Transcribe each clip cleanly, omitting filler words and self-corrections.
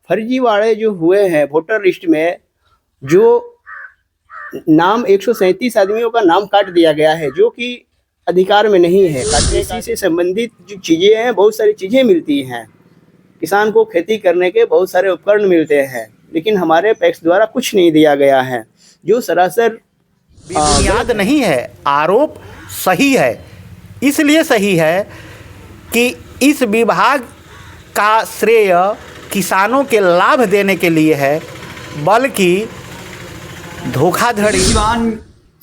फर्जीवाड़े जो हुए हैं वोटर लिस्ट में, जो नाम 137 आदमियों का नाम काट दिया गया है जो कि अधिकार में नहीं है। कृषि से संबंधित जो चीज़ें हैं, बहुत सारी चीज़ें मिलती हैं। किसान को खेती करने के बहुत सारे उपकरण मिलते हैं, लेकिन हमारे पैक्स द्वारा कुछ नहीं दिया गया है, जो सरासर बुनियाद नहीं है। आरोप सही है, इसलिए सही है कि इस विभाग का श्रेय किसानों के लाभ देने के लिए है, बल्कि धोखाधड़ी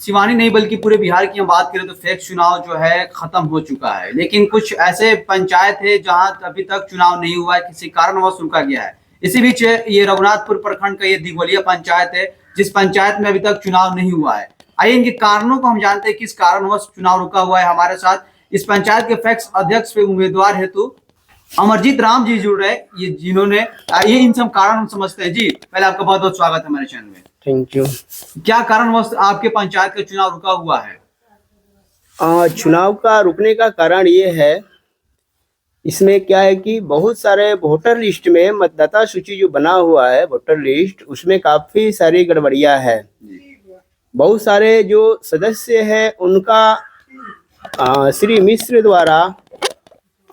सिवानी नहीं बल्कि पूरे बिहार की हम बात करें तो फेक चुनाव जो है खत्म हो चुका है। लेकिन कुछ ऐसे पंचायत है जहां अभी तक चुनाव नहीं हुआ है, किसी कारणवश रुका गया है। इसी बीच ये रघुनाथपुर प्रखंड का ये दिघोलिया पंचायत है, जिस पंचायत में अभी तक चुनाव नहीं हुआ है। आइए इनके कारणों को हम जानते हैं, किस कारणवश चुनाव रुका हुआ है। हमारे साथ इस पंचायत के फैक्स अध्यक्ष पे उम्मीदवार हेतु अमरजीत राम जी जुड़ रहे, ये जिन्होंने ये इन सब कारण हम समझते हैं। जी पहले आपका बहुत बहुत स्वागत है हमारे चैनल में। Thank you. क्या कारणवश आपके पंचायत का चुनाव रुका हुआ है? चुनाव का रुकने का कारण ये है, इसमें क्या है कि बहुत सारे वोटर लिस्ट में मतदाता सूची जो बना हुआ है वोटर लिस्ट, उसमें काफ़ी सारी गड़बड़ियां है। बहुत सारे जो सदस्य हैं उनका श्री मिश्र द्वारा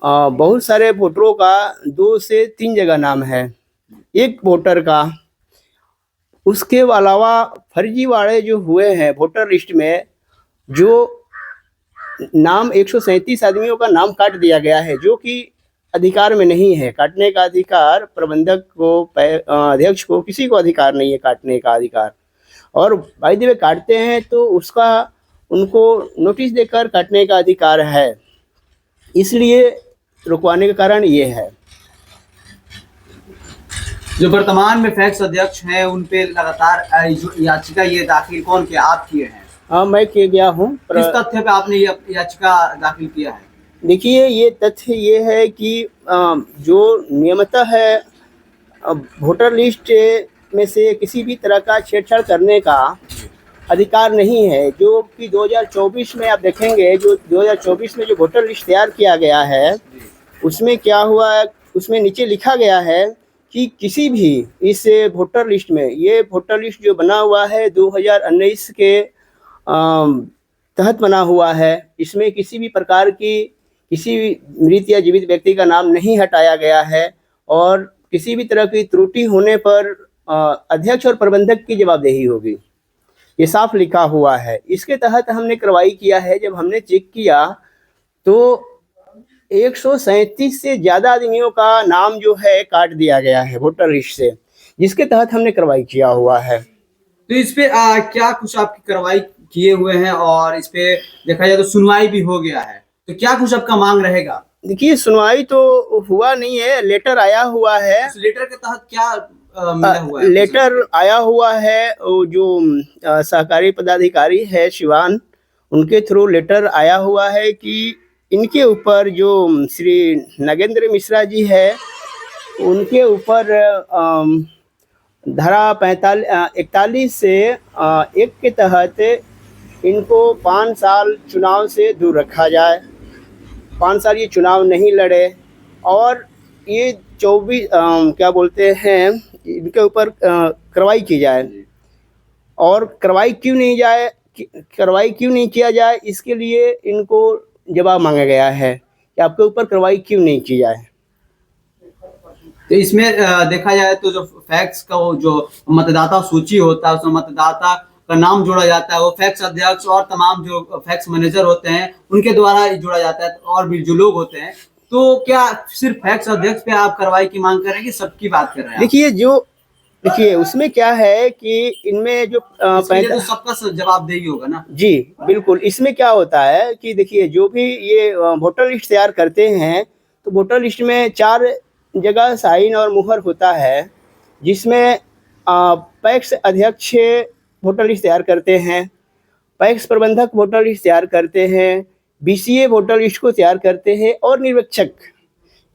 बहुत सारे वोटरों का 2 से 3 जगह नाम है एक वोटर का। उसके अलावा फर्जीवाड़े जो हुए हैं वोटर लिस्ट में, जो नाम 137 आदमियों का नाम काट दिया गया है जो कि अधिकार में नहीं है। काटने का अधिकार प्रबंधक को, अध्यक्ष को, किसी को अधिकार नहीं है काटने का अधिकार। और भाई देवे काटते हैं तो उसका उनको नोटिस देकर काटने का अधिकार है। इसलिए रुकवाने का कारण ये है। जो वर्तमान में फैक्स अध्यक्ष हैं उन पे लगातार जो याचिका ये दाखिल कौन किया, आप किए हैं? हाँ, मैं किए गया हूँ। किस तथ्य पे आपने ये याचिका दाखिल किया है? देखिए, ये तथ्य ये है कि जो नियमतः है वोटर लिस्ट में से किसी भी तरह का छेड़छाड़ करने का अधिकार नहीं है। जो कि 2024 में आप देखेंगे, जो 2024 में जो वोटर लिस्ट तैयार किया गया है उसमें क्या हुआ है, उसमें नीचे लिखा गया है कि किसी भी इस वोटर लिस्ट में, ये वोटर लिस्ट जो बना हुआ है 2019 के तहत बना हुआ है, इसमें किसी भी प्रकार की किसी मृत या जीवित व्यक्ति का नाम नहीं हटाया गया है और किसी भी तरह की त्रुटि होने पर अध्यक्ष और प्रबंधक की जवाबदेही होगी। ये साफ लिखा हुआ है। इसके तहत हमने कार्रवाई किया है। जब हमने चेक किया तो 137 से ज़्यादा आदमियों का नाम जो है काट दिया गया है वोटर लिस्ट से, जिसके तहत हमने कार्रवाई किया हुआ है। तो इस पे क्या कुछ आपकी कार्रवाई किए हुए हैं और इस पे देखा जाए तो सुनवाई भी हो गया है, तो क्या कुछ आपका मांग रहेगा? देखिए, सुनवाई तो हुआ नहीं है, लेटर आया हुआ है। उस लेटर के तहत क्या मिला हुआ है? लेटर आया हुआ है, जो सहकारी पदाधिकारी है शिवान, उनके थ्रू लेटर आया हुआ है कि इनके ऊपर जो श्री नागेंद्र मिश्रा जी है उनके ऊपर धारा 41 से 1 के तहत इनको 5 साल चुनाव से दूर रखा जाए। 5 साल ये चुनाव नहीं लड़े और ये 24 क्या बोलते हैं, इनके ऊपर कार्रवाई की जाए। और कार्रवाई क्यों नहीं किया जाए, इसके लिए इनको जवाब मांगा गया है कि आपके ऊपर कार्रवाई क्यों नहीं की जाए। तो इसमें देखा जाए तो जो फैक्स का वो जो मतदाता सूची होता है उसमें मतदाता का नाम जोड़ा जाता है, वो फैक्स अध्यक्ष और तमाम जो फैक्स मैनेजर होते हैं उनके द्वारा जोड़ा जाता है, और भी जो लोग होते हैं। तो क्या सिर्फ फैक्स अध्यक्ष पे आप कार्रवाई की मांग कर रहे हैं कि सबकी बात कर रहे हैं? देखिए उसमें क्या है कि इनमें जो तो सबका जवाबदेही होगा ना? जी बिल्कुल। इसमें क्या होता है कि देखिए, जो भी ये वोटर लिस्ट तैयार करते हैं तो वोटर लिस्ट में 4 जगह साइन और मुहर होता है, जिसमें पैक्स अध्यक्ष वोटर लिस्ट तैयार करते हैं, पैक्स प्रबंधक वोटर लिस्ट तैयार करते हैं, बीसीए वोटर लिस्ट को तैयार करते हैं और निरीक्षक,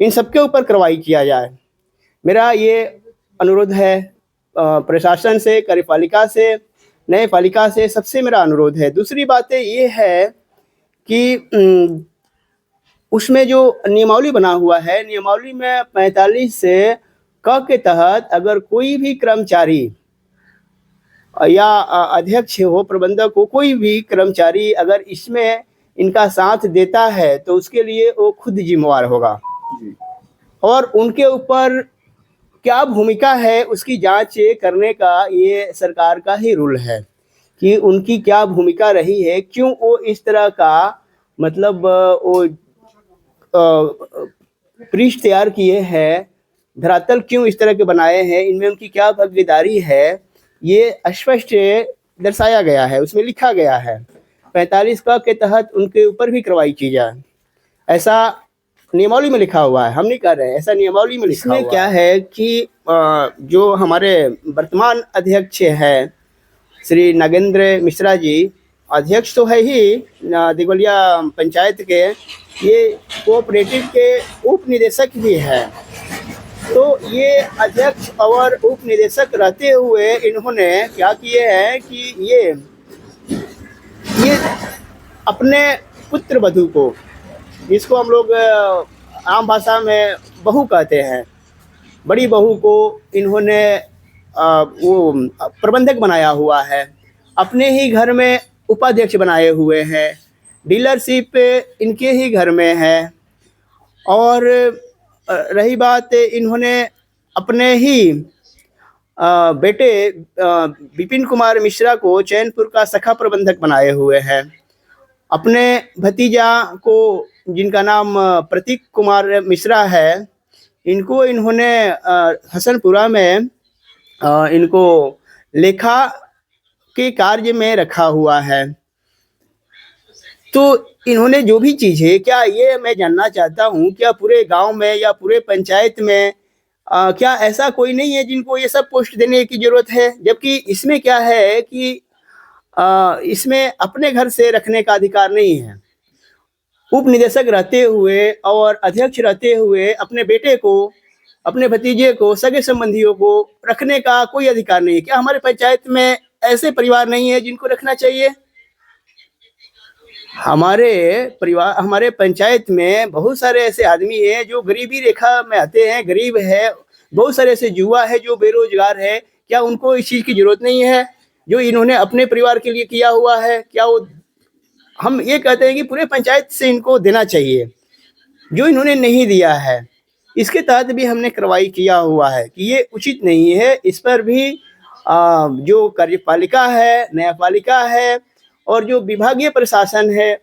इन सबके ऊपर कार्रवाई किया जाए। मेरा ये अनुरोध है प्रशासन से, कार्यपालिका से, न्यायपालिका से, सबसे मेरा अनुरोध है। दूसरी बात ये है कि उसमें जो नियमावली बना हुआ है, नियमावली में 45 से क के तहत अगर कोई भी कर्मचारी या अध्यक्ष हो, प्रबंधक हो, कोई भी कर्मचारी अगर इसमें इनका साथ देता है तो उसके लिए वो खुद जिम्मेवार होगा और उनके ऊपर क्या भूमिका है उसकी जांच करने का ये सरकार का ही रूल है कि उनकी क्या भूमिका रही है, क्यों वो इस तरह का मतलब वो पृष्ठ तैयार किए हैं, धरातल क्यों इस तरह के बनाए हैं, इनमें उनकी क्या भागीदारी है, ये स्पष्ट दर्शाया गया है, उसमें लिखा गया है। 45 क के तहत उनके ऊपर भी कार्रवाई की जाए, ऐसा नियमावली में लिखा हुआ है, हम नहीं कर रहे हैं, ऐसा नियमावली में लिखा हुआ है। इसमें क्या है कि जो हमारे वर्तमान अध्यक्ष हैं श्री नागेंद्र मिश्रा जी, अध्यक्ष तो है ही दिगवलिया पंचायत के, ये कोऑपरेटिव के उप निदेशक भी हैं। तो ये अध्यक्ष और उप निदेशक रहते हुए इन्होंने क्या किए हैं कि ये अपने पुत्र वधू को, जिसको हम लोग आम भाषा में बहू कहते हैं, बड़ी बहू को इन्होंने वो प्रबंधक बनाया हुआ है, अपने ही घर में उपाध्यक्ष बनाए हुए हैं, डीलरशिप इनके ही घर में है। और रही बात, इन्होंने अपने ही बेटे विपिन कुमार मिश्रा को चैनपुर का शाखा प्रबंधक बनाए हुए हैं। अपने भतीजा को, जिनका नाम प्रतीक कुमार मिश्रा है, इनको इन्होंने हसनपुरा में इनको लेखा के कार्य में रखा हुआ है। तो इन्होंने जो भी चीज़ है, क्या ये मैं जानना चाहता हूँ, क्या पूरे गांव में या पूरे पंचायत में क्या ऐसा कोई नहीं है जिनको ये सब पोस्ट देने की ज़रूरत है? जबकि इसमें क्या है कि इसमें अपने घर से रखने का अधिकार नहीं है। उप निदेशक रहते हुए और अध्यक्ष रहते हुए अपने बेटे को, अपने भतीजे को, सगे संबंधियों को रखने का कोई अधिकार नहीं है। क्या हमारे पंचायत में ऐसे परिवार नहीं है जिनको रखना चाहिए? हमारे पंचायत में बहुत सारे ऐसे आदमी हैं जो गरीबी रेखा में आते हैं, गरीब है, बहुत सारे ऐसे युवा है जो बेरोजगार है। क्या उनको इस चीज़ की जरूरत नहीं है जो इन्होंने अपने परिवार के लिए किया हुआ है? क्या वो, हम ये कहते हैं कि पूरे पंचायत से इनको देना चाहिए, जो इन्होंने नहीं दिया है। इसके तहत भी हमने कार्रवाई किया हुआ है कि ये उचित नहीं है। इस पर भी जो कार्यपालिका है, न्यायपालिका है और जो विभागीय प्रशासन है,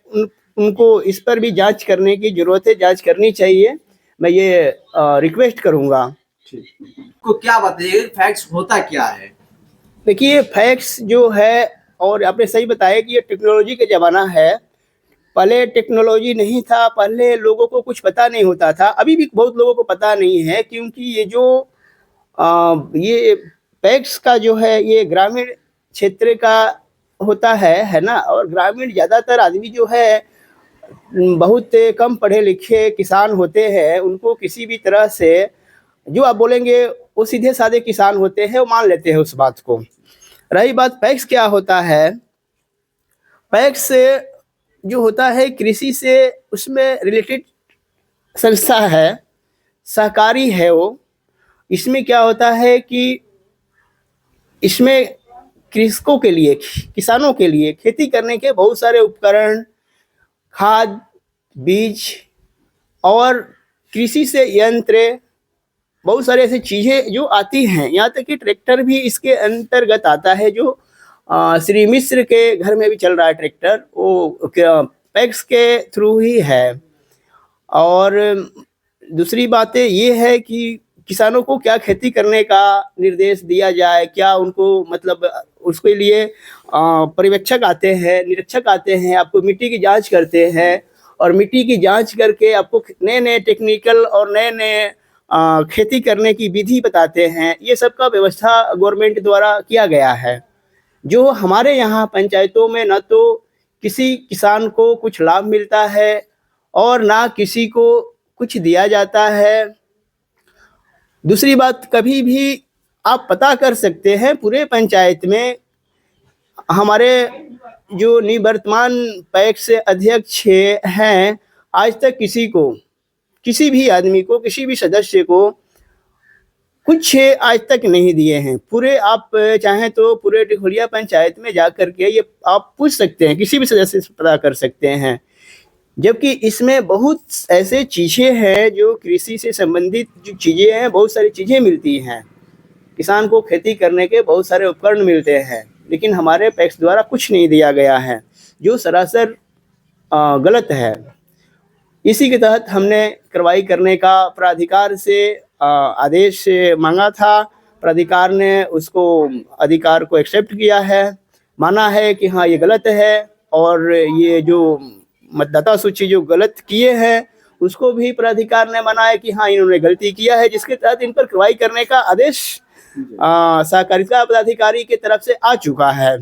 उनको इस पर भी जांच करने की जरूरत है, जांच करनी चाहिए। मैं ये रिक्वेस्ट करूंगा। को क्या बताइए, फैक्ट्स होता क्या है? देखिए, फैक्ट्स जो है, और आपने सही बताया कि ये टेक्नोलॉजी का ज़माना है। पहले टेक्नोलॉजी नहीं था, पहले लोगों को कुछ पता नहीं होता था, अभी भी बहुत लोगों को पता नहीं है, क्योंकि ये जो ये फैक्ट्स का जो है ये ग्रामीण क्षेत्र का होता है ना। और ग्रामीण ज़्यादातर आदमी जो है बहुत कम पढ़े लिखे किसान होते हैं, उनको किसी भी तरह से जो आप बोलेंगे वो सीधे साधे किसान होते हैं, वो मान लेते हैं उस बात को। रही बात पैक्स क्या होता है, पैक्स जो होता है कृषि से उसमें रिलेटेड संस्था है, सहकारी है वो। इसमें क्या होता है कि इसमें कृषकों के लिए, किसानों के लिए खेती करने के बहुत सारे उपकरण, खाद, बीज और कृषि से यंत्र, बहुत सारे ऐसी चीज़ें जो आती हैं। यहाँ तक कि ट्रैक्टर भी इसके अंतर्गत आता है, जो श्री मिश्र के घर में भी चल रहा है ट्रैक्टर, वो पैक्स के थ्रू ही है। और दूसरी बात ये है कि किसानों को क्या खेती करने का निर्देश दिया जाए, क्या उनको मतलब उसके लिए पर्यवेक्षक आते हैं, निरीक्षक आते हैं, आपको मिट्टी की जांच करते हैं और मिट्टी की जांच करके आपको नए नए टेक्निकल और नए नए खेती करने की विधि बताते हैं। ये सब का व्यवस्था गवर्नमेंट द्वारा किया गया है, जो हमारे यहाँ पंचायतों में न तो किसी किसान को कुछ लाभ मिलता है और ना किसी को कुछ दिया जाता है। दूसरी बात, कभी भी आप पता कर सकते हैं पूरे पंचायत में हमारे जो निवर्तमान पैक्स अध्यक्ष हैं, आज तक किसी को, किसी भी आदमी को, किसी भी सदस्य को कुछ आज तक नहीं दिए हैं। पूरे आप चाहें तो पूरे टिकोलिया पंचायत में जा कर के ये आप पूछ सकते हैं, किसी भी सदस्य से पता कर सकते हैं। जबकि इसमें बहुत ऐसे चीज़ें हैं जो कृषि से संबंधित जो चीज़ें हैं, बहुत सारी चीज़ें मिलती हैं। किसान को खेती करने के बहुत सारे उपकरण मिलते हैं, लेकिन हमारे पैक्स द्वारा कुछ नहीं दिया गया है, जो सरासर गलत है। इसी के तहत हमने कार्रवाई करने का प्राधिकार से आदेश मांगा था। प्राधिकार ने उसको अधिकार को एक्सेप्ट किया है, माना है कि हाँ ये गलत है, और ये जो मतदाता सूची जो गलत किए हैं उसको भी प्राधिकार ने माना है कि हाँ इन्होंने गलती किया है, जिसके तहत इन पर कार्रवाई करने का आदेश सहकारिता पदाधिकारी की तरफ से आ चुका है।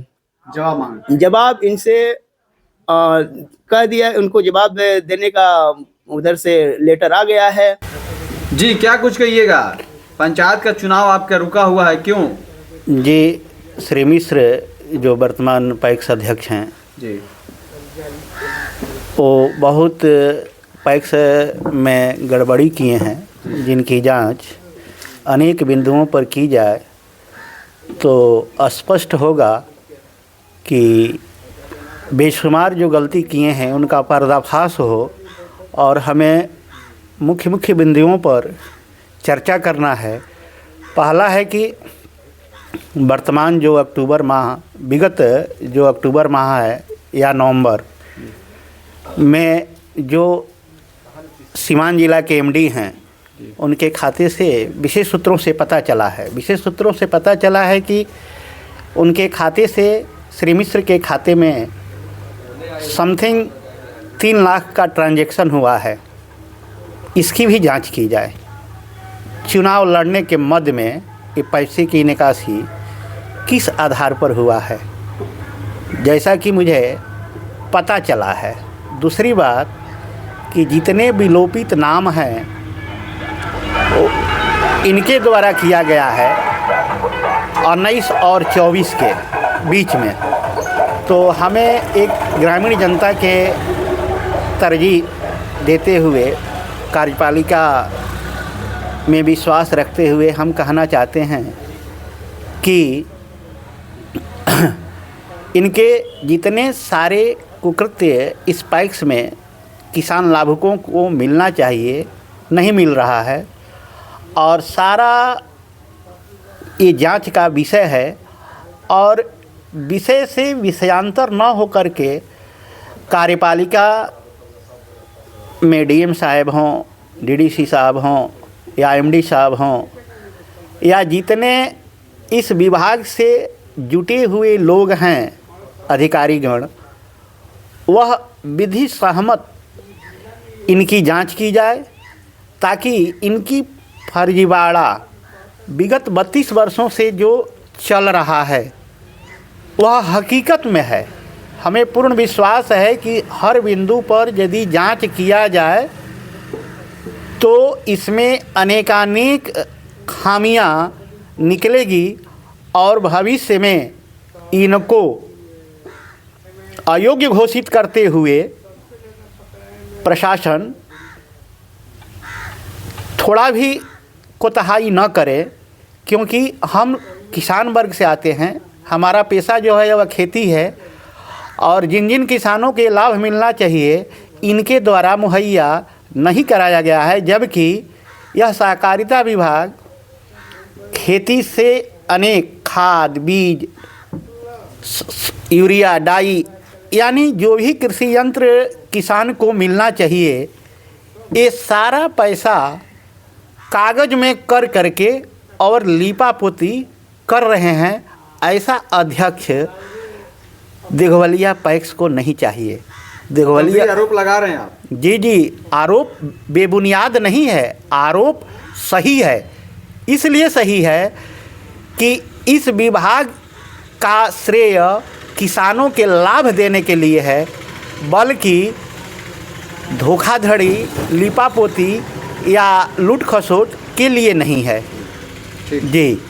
जवाब इनसे कह दिया, उनको जवाब देने का उधर से लेटर आ गया है। जी क्या कुछ कहिएगा, पंचायत का चुनाव आपका रुका हुआ है, क्यों? जी, श्री मिश्र जो वर्तमान पैक्स अध्यक्ष हैं जी, वो बहुत पैक्स में गड़बड़ी किए हैं, जिनकी जांच अनेक बिंदुओं पर की जाए तो स्पष्ट होगा कि बेशुमार जो गलती किए हैं उनका पर्दाफाश हो, और हमें मुख्य बिंदुओं पर चर्चा करना है। पहला है कि वर्तमान जो अक्टूबर माह, विगत जो अक्टूबर माह है या नवंबर में जो सीवान जिला के एमडी हैं, उनके खाते से विशेष सूत्रों से पता चला है कि उनके खाते से श्री मिश्र के खाते में समथिंग 3 लाख का ट्रांजैक्शन हुआ है। इसकी भी जांच की जाए। चुनाव लड़ने के मद में ये पैसे की निकासी किस आधार पर हुआ है, जैसा कि मुझे पता चला है। दूसरी बात कि जितने विलोपित नाम हैं इनके द्वारा किया गया है 19 और 24 के बीच में। तो हमें एक ग्रामीण जनता के तरजीह देते हुए, कार्यपालिका में विश्वास रखते हुए हम कहना चाहते हैं कि इनके जितने सारे कुकृत्य इस पैक्स में किसान लाभुकों को मिलना चाहिए नहीं मिल रहा है, और सारा ये जांच का विषय है। और विषय से विषयांतर न होकर के कार्यपालिका में डीएम साहब हों, डीडीसी साहब हों या एमडी साहब हों, या जितने इस विभाग से जुटे हुए लोग हैं अधिकारीगण, वह विधि सहमत इनकी जांच की जाए, ताकि इनकी फर्जीवाड़ा विगत 32 वर्षों से जो चल रहा है वह हकीकत में है। हमें पूर्ण विश्वास है कि हर बिंदु पर यदि जांच किया जाए तो इसमें अनेकानेक खामियां निकलेगी, और भविष्य में इनको अयोग्य घोषित करते हुए प्रशासन थोड़ा भी कोताही न करे, क्योंकि हम किसान वर्ग से आते हैं, हमारा पेशा जो है वह खेती है, और जिन जिन किसानों के लाभ मिलना चाहिए इनके द्वारा मुहैया नहीं कराया गया है। जबकि यह सहकारिता विभाग खेती से अनेक खाद, बीज, यूरिया, डाई, यानी जो भी कृषि यंत्र किसान को मिलना चाहिए, ये सारा पैसा कागज़ में कर करके और लीपापोती कर रहे हैं। ऐसा अध्यक्ष दिघवलिया पैक्स को नहीं चाहिए। दिघवलिया आरोप लगा रहे हैं आप? जी, आरोप बेबुनियाद नहीं है, आरोप सही है। इसलिए सही है कि इस विभाग का श्रेय किसानों के लाभ देने के लिए है, बल्कि धोखाधड़ी, लिपापोती या लूट खसोट के लिए नहीं है। जी।